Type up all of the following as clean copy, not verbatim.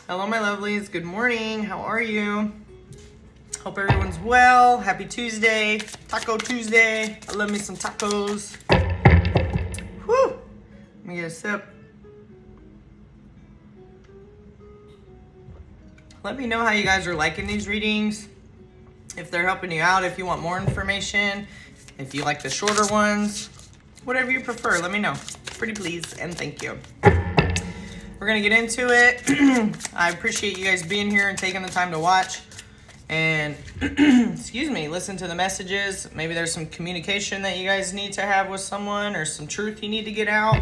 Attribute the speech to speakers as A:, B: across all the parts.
A: Hello, my lovelies. Good morning. How are you? Hope everyone's well. Happy Tuesday. Taco Tuesday. I love me some tacos. Whew. Let me get a sip. Let me know how you guys are liking these readings. If they're helping you out, if you want more information, if you like the shorter ones, whatever you prefer, let me know. Pretty please and thank you. We're gonna get into it. I appreciate you guys being here and taking the time to watch and excuse me, listen to the messages. Maybe there's some communication that you guys need to have with someone or some truth you need to get out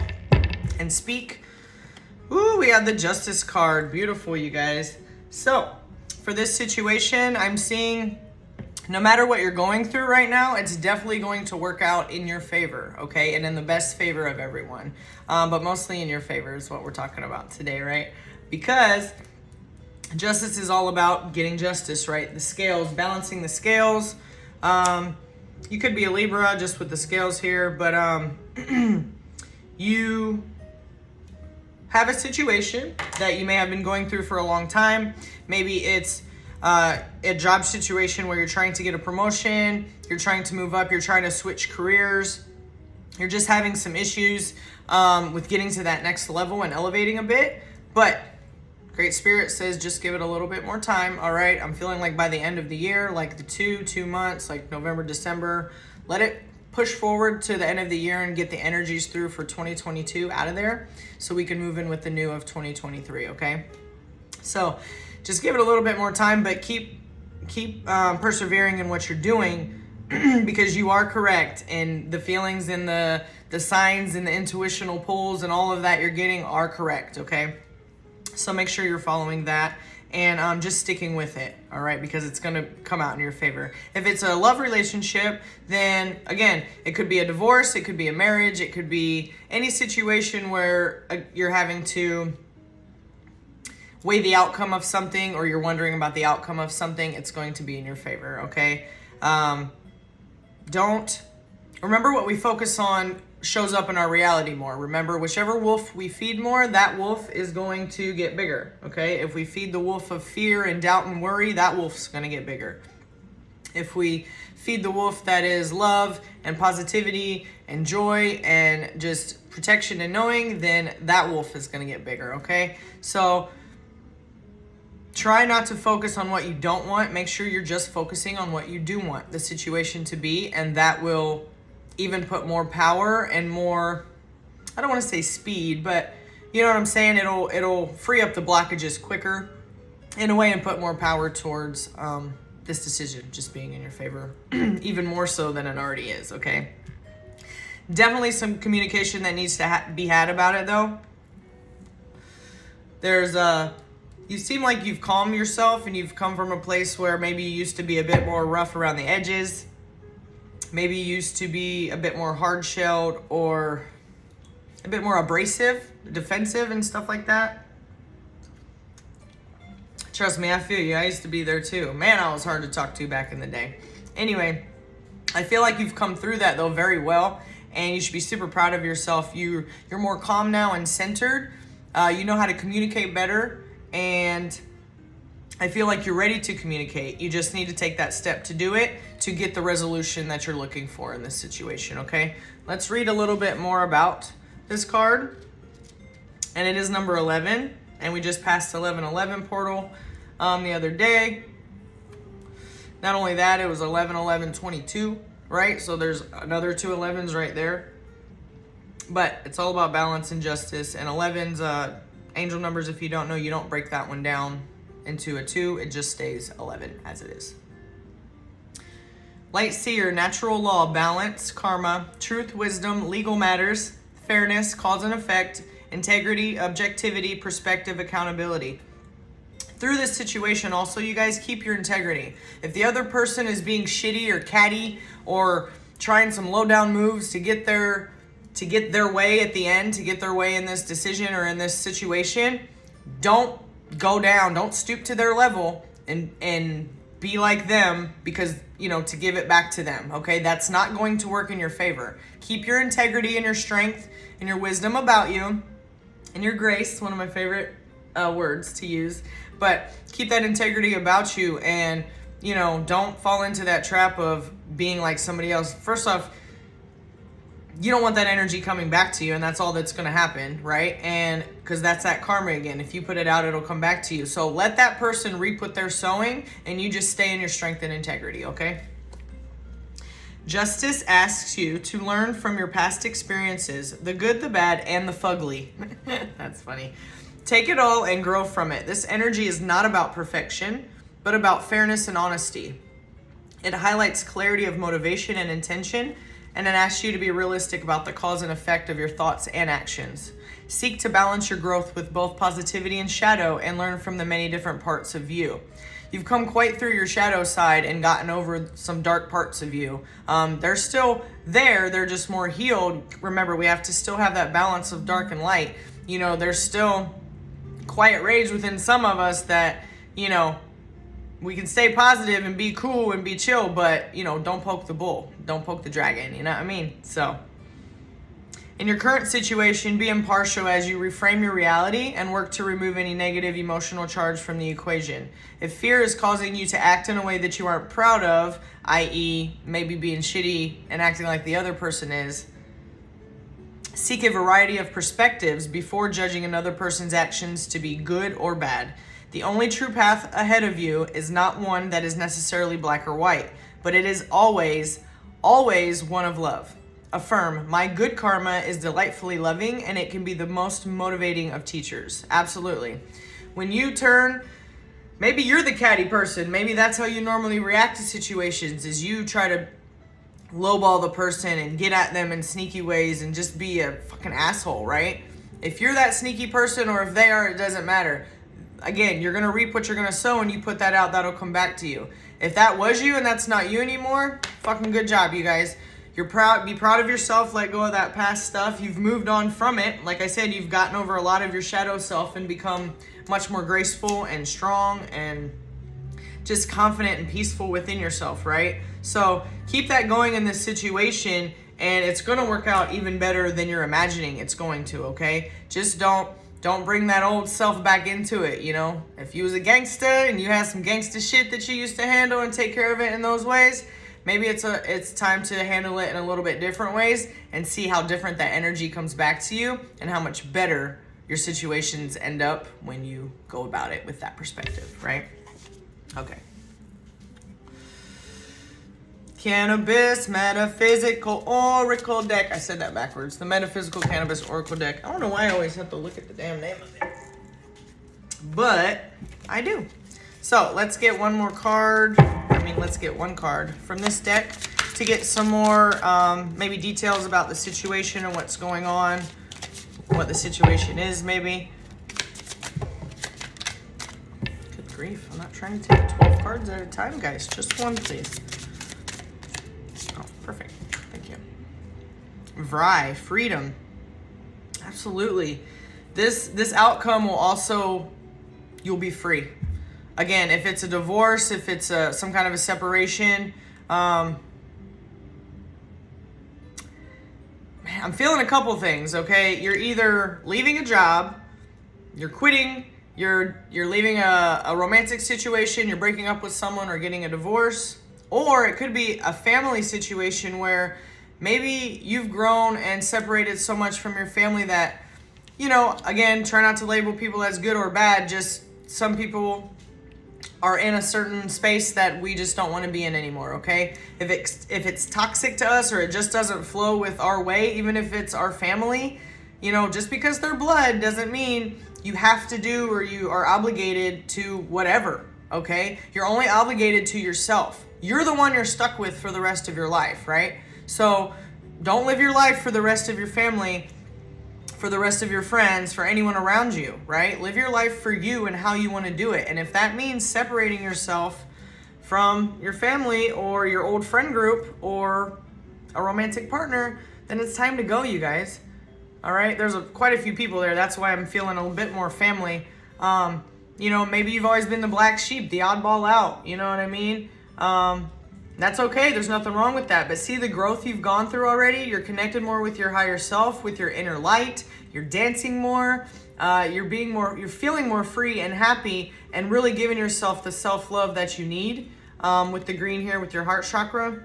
A: and speak. Ooh, we have the Justice card. Beautiful, you guys. So for this situation, I'm seeing no matter what you're going through right now, it's definitely going to work out in your favor, okay? And in the best favor of everyone. But mostly in your favor is what we're talking about today, right? Because justice is all about getting justice, right? The scales, balancing the scales. You could be a Libra just with the scales here, but you have a situation that you may have been going through for a long time. Maybe it's a job situation where you're trying to get a promotion, you're trying to move up, you're trying to switch careers, you're just having some issues with getting to that next level and elevating a bit. But Great Spirit says just give it a little bit more time, all right? I'm feeling like by the end of the year, like the 2 months, like November, December, let it push forward to the end of the year and get the energies through for 2022 out of there so we can move in with the new of 2023, okay? So just give it a little bit more time, but keep persevering in what you're doing because you are correct, and the feelings and the signs and the intuitional pulls and all of that you're getting are correct, okay? So make sure you're following that and just sticking with it, all right? Because it's going to come out in your favor. If it's a love relationship, then again, it could be a divorce, it could be a marriage, it could be any situation where you're having to weigh the outcome of something or you're wondering about the outcome of something, it's going to be in your favor, okay? Don't remember what we focus on shows up in our reality more. Remember, whichever wolf we feed more, that wolf is going to get bigger, okay? If we feed the wolf of fear and doubt and worry, that wolf's going to get bigger. If we feed the wolf that is love and positivity and joy and just protection and knowing, then that wolf is going to get bigger, okay? So try not to focus on what you don't want. Make sure you're just focusing on what you do want the situation to be, and that will even put more power and more, I don't want to say speed, but you know what I'm saying? It'll free up the blockages quicker in a way and put more power towards this decision just being in your favor, even more so than it already is, okay? Definitely some communication that needs to be had about it, though. You seem like you've calmed yourself and you've come from a place where maybe you used to be a bit more rough around the edges. Maybe you used to be a bit more hard-shelled or a bit more abrasive, defensive and stuff like that. Trust me, I feel you. I used to be there too. Man, I was hard to talk to back in the day. Anyway, I feel like you've come through that though very well, and you should be super proud of yourself. You're more calm now and centered. You know how to communicate better, and I feel like you're ready to communicate. You just need to take that step to do it, to get the resolution that you're looking for in this situation, okay? Let's read a little bit more about this card. And it is number 11, and we just passed 1111 portal the other day. Not only that, it was 11-11-22, right? So there's another 2 11s right there. But it's all about balance and justice. And 11's angel numbers, if you don't know, you don't break that one down into a 2, it just stays 11 as it is. Light seer, natural law, balance, karma, truth, wisdom, legal matters, fairness, cause and effect, integrity, objectivity, perspective, accountability. Through this situation also, you guys, keep your integrity. If the other person is being shitty or catty or trying some low down moves to get their way at the end, to get their way in this decision or in this situation, don't go down, don't stoop to their level and be like them because, you know, to give it back to them, okay? That's not going to work in your favor. Keep your integrity and your strength and your wisdom about you and your grace, one of my favorite words to use, but keep that integrity about you, and don't fall into that trap of being like somebody else. First off, you don't want that energy coming back to you, and that's all that's going to happen, right? And because that's that karma again. If you put it out, it'll come back to you. So let that person reap what they're sowing, and you just stay in your strength and integrity, okay? Justice asks you to learn from your past experiences, the good, the bad, and the fugly. That's funny. Take it all and grow from it. This energy is not about perfection, but about fairness and honesty. It highlights clarity of motivation and intention, and it asks you to be realistic about the cause and effect of your thoughts and actions. Seek to balance your growth with both positivity and shadow, and learn from the many different parts of you. You've come quite through your shadow side and gotten over some dark parts of you. They're still there, they're just more healed. Remember, we have to still have that balance of dark and light. There's still quiet rage within some of us that, we can stay positive and be cool and be chill, but, don't poke the bull. Don't poke the dragon, you know what I mean? So, in your current situation, be impartial as you reframe your reality and work to remove any negative emotional charge from the equation. If fear is causing you to act in a way that you aren't proud of, i.e. maybe being shitty and acting like the other person is, seek a variety of perspectives before judging another person's actions to be good or bad. The only true path ahead of you is not one that is necessarily black or white, but it is always one of love. Affirm, my good karma is delightfully loving, and it can be the most motivating of teachers. Absolutely. When you turn, maybe you're the catty person. Maybe that's how you normally react to situations, is you try to lowball the person and get at them in sneaky ways and just be a fucking asshole, right? If you're that sneaky person, or if they are, it doesn't matter. Again, you're going to reap what you're going to sow, and you put that out, that'll come back to you. If that was you and that's not you anymore, fucking good job, you guys. You're proud, be proud of yourself, let go of that past stuff. You've moved on from it. Like I said, you've gotten over a lot of your shadow self and become much more graceful and strong and just confident and peaceful within yourself, right? So keep that going in this situation, and it's going to work out even better than you're imagining it's going to, okay? Just don't bring that old self back into it, If you was a gangster and you had some gangster shit that you used to handle and take care of it in those ways, maybe it's time to handle it in a little bit different ways and see how different that energy comes back to you and how much better your situations end up when you go about it with that perspective, right? Okay. Cannabis Metaphysical Oracle Deck. I said that backwards. The Metaphysical Cannabis Oracle Deck. I don't know why I always have to look at the damn name of it, but I do. So let's get one more card. Let's get one card from this deck to get some more maybe details about the situation and what's going on, what the situation is maybe. Good grief, I'm not trying to take 12 cards at a time, guys. Just one, please. Oh, perfect. Thank you. Vry, freedom. Absolutely. This outcome will also, you'll be free. Again, if it's a divorce, if it's some kind of a separation, I'm feeling a couple things, okay? You're either leaving a job, you're quitting, you're leaving a romantic situation, you're breaking up with someone or getting a divorce, or it could be a family situation where maybe you've grown and separated so much from your family that, again, try not to label people as good or bad, just some people are in a certain space that we just don't want to be in anymore, okay? If it's toxic to us or it just doesn't flow with our way, even if it's our family, just because they're blood doesn't mean you have to do or you are obligated to whatever, okay? You're only obligated to yourself. You're the one you're stuck with for the rest of your life, right? So don't live your life for the rest of your family, for the rest of your friends, for anyone around you, right? Live your life for you and how you want to do it. And if that means separating yourself from your family or your old friend group or a romantic partner, then it's time to go, you guys. All right? There's quite a few people there. That's why I'm feeling a bit more family. Maybe you've always been the black sheep, the oddball out. You know what I mean? That's okay. There's nothing wrong with that. But see the growth you've gone through already? You're connected more with your higher self, with your inner light. You're dancing more. You're feeling more free and happy, and really giving yourself the self-love that you need. With the green here, with your heart chakra,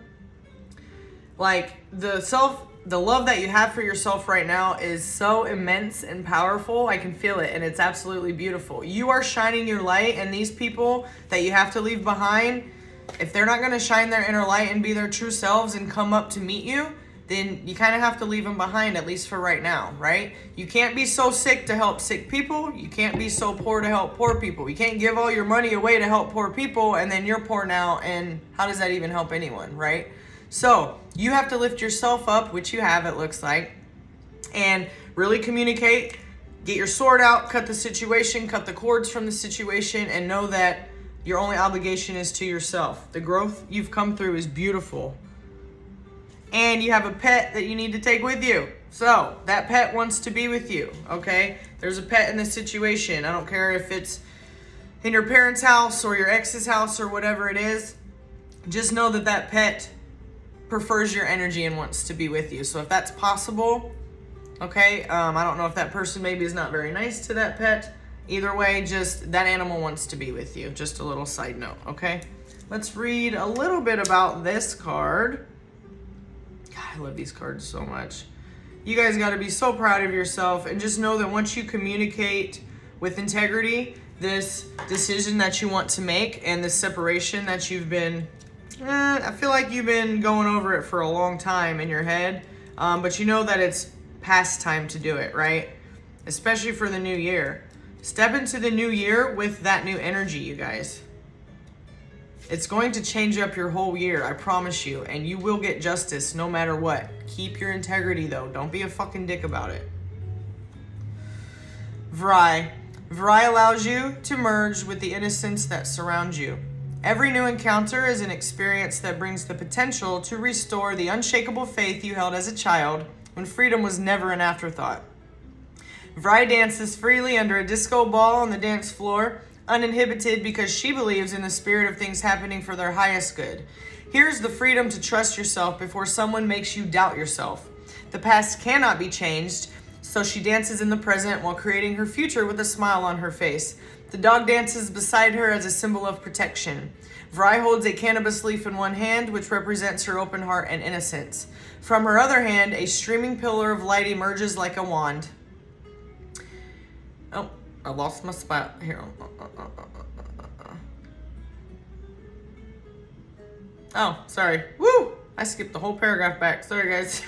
A: like the love that you have for yourself right now is so immense and powerful. I can feel it, and it's absolutely beautiful. You are shining your light, and these people that you have to leave behind, if they're not going to shine their inner light and be their true selves and come up to meet you, then you kind of have to leave them behind, at least for right now, right? You can't be so sick to help sick people. You can't be so poor to help poor people. You can't give all your money away to help poor people, and then you're poor now, and how does that even help anyone, right? So you have to lift yourself up, which you have, it looks like, and really communicate, get your sword out, cut the situation, cut the cords from the situation, and know that your only obligation is to yourself. The growth you've come through is beautiful. And you have a pet that you need to take with you. So that pet wants to be with you, okay? There's a pet in this situation. I don't care if it's in your parents' house or your ex's house or whatever it is. Just know that that pet prefers your energy and wants to be with you. So if that's possible, okay? I don't know if that person maybe is not very nice to that pet. Either way, just that animal wants to be with you. Just a little side note, okay? Let's read a little bit about this card. God, I love these cards so much. You guys got to be so proud of yourself, and just know that once you communicate with integrity this decision that you want to make and this separation that you've been, I feel like you've been going over it for a long time in your head, but you know that it's past time to do it, right? Especially for the new year. Step into the new year with that new energy, you guys. It's going to change up your whole year, I promise you, and you will get justice no matter what. Keep your integrity, though. Don't be a fucking dick about it. Vry. Vry allows you to merge with the innocence that surrounds you. Every new encounter is an experience that brings the potential to restore the unshakable faith you held as a child when freedom was never an afterthought. Vry dances freely under a disco ball on the dance floor, uninhibited because she believes in the spirit of things happening for their highest good. Here's the freedom to trust yourself before someone makes you doubt yourself. The past cannot be changed, so she dances in the present while creating her future with a smile on her face. The dog dances beside her as a symbol of protection. Vry holds a cannabis leaf in one hand, which represents her open heart and innocence. From her other hand, a streaming pillar of light emerges like a wand. Oh, I lost my spot here. Oh, sorry. Woo! I skipped the whole paragraph back. Sorry, guys.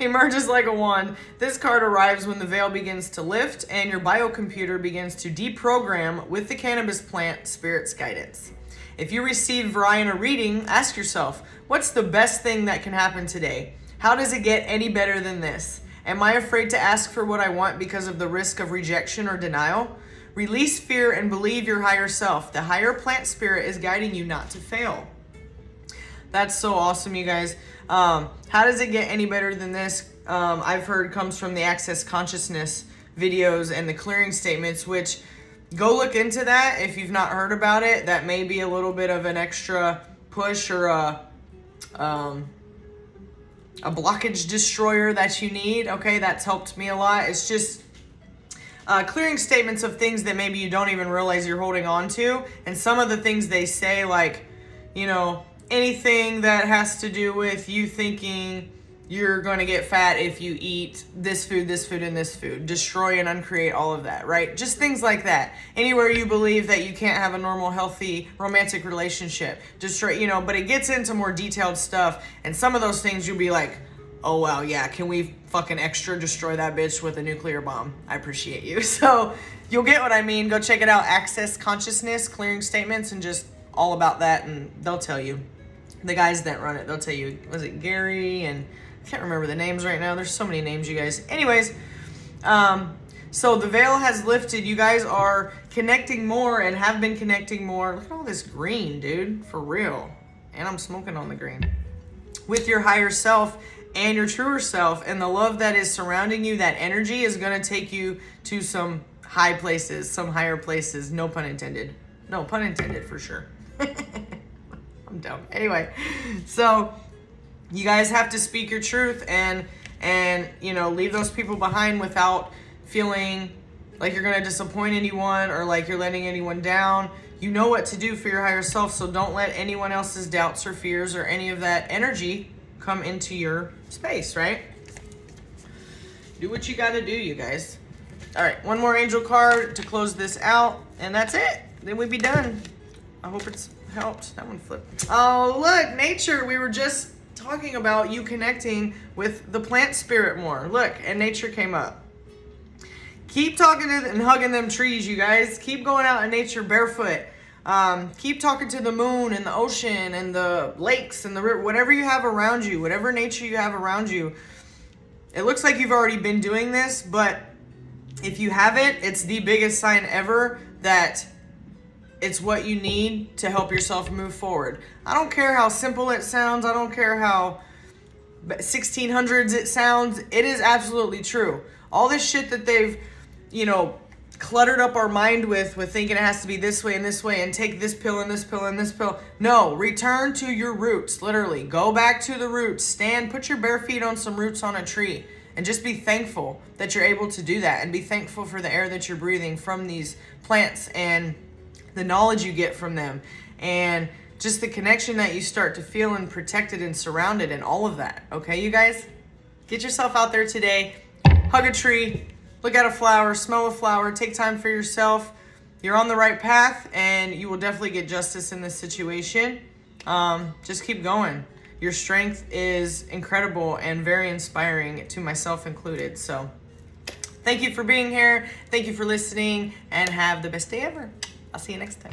A: Emerges like a wand. This card arrives when the veil begins to lift and your biocomputer begins to deprogram with the cannabis plant spirit's guidance. If you receive Vry in a reading, ask yourself, what's the best thing that can happen today? How does it get any better than this? Am I afraid to ask for what I want because of the risk of rejection or denial? Release fear and believe your higher self. The higher plant spirit is guiding you not to fail. That's so awesome, you guys. How does it get any better than this? I've heard comes from the Access Consciousness videos and the clearing statements, which go look into that if you've not heard about it. That may be a little bit of an extra push or a blockage destroyer that you need. Okay, that's helped me a lot. It's just clearing statements of things that maybe you don't even realize you're holding on to. And some of the things they say, like, you know, anything that has to do with you thinking you're going to get fat if you eat this food, and this food. Destroy and uncreate all of that, right? Just things like that. Anywhere you believe that you can't have a normal, healthy, romantic relationship. Destroy, you know, but it gets into more detailed stuff. And some of those things you'll be like, oh, wow, yeah, can we fucking extra destroy that bitch with a nuclear bomb? I appreciate you. So you'll get what I mean. Go check it out. Access Consciousness, clearing statements, and just all about that. And they'll tell you. The guys that run it, they'll tell you, was it Gary? And I can't remember the names right now. There's so many names, you guys. Anyways, so the veil has lifted. You guys are connecting more and have been connecting more. Look at all this green, dude. For real. And I'm smoking on the green. With your higher self and your truer self. And the love that is surrounding you, that energy is going to take you to some high places, some higher places. No pun intended. No, pun intended for sure. I'm dumb. Anyway, so you guys have to speak your truth and you know, leave those people behind without feeling like you're gonna disappoint anyone or like you're letting anyone down. You know what to do for your higher self, so don't let anyone else's doubts or fears or any of that energy come into your space, right? Do what you gotta do, you guys. All right, one more angel card to close this out, and that's it. Then we'd be done. I hope it's helped. That one flipped. Oh, look, nature. We were just talking about you connecting with the plant spirit more. Look, and nature came up. Keep talking to and hugging them trees, you guys. Keep going out in nature barefoot. Keep talking to the moon and the ocean and the lakes and the river, whatever you have around you, whatever nature you have around you. It looks like you've already been doing this, but if you haven't, it's the biggest sign ever that it's what you need to help yourself move forward. I don't care how simple it sounds. I don't care how 1600s it sounds. It is absolutely true. All this shit that they've, cluttered up our mind with thinking it has to be this way and take this pill and this pill and this pill. No, return to your roots, literally. Go back to the roots. Stand, put your bare feet on some roots on a tree and just be thankful that you're able to do that, and be thankful for the air that you're breathing from these plants and the knowledge you get from them and just the connection that you start to feel and protected and surrounded and all of that. Okay, you guys? Get yourself out there today. Hug a tree. Look at a flower, smell a flower, take time for yourself. You're on the right path, and you will definitely get justice in this situation. Just keep going. Your strength is incredible and very inspiring to myself included. So thank you for being here. Thank you for listening, and have the best day ever. I'll see you next time.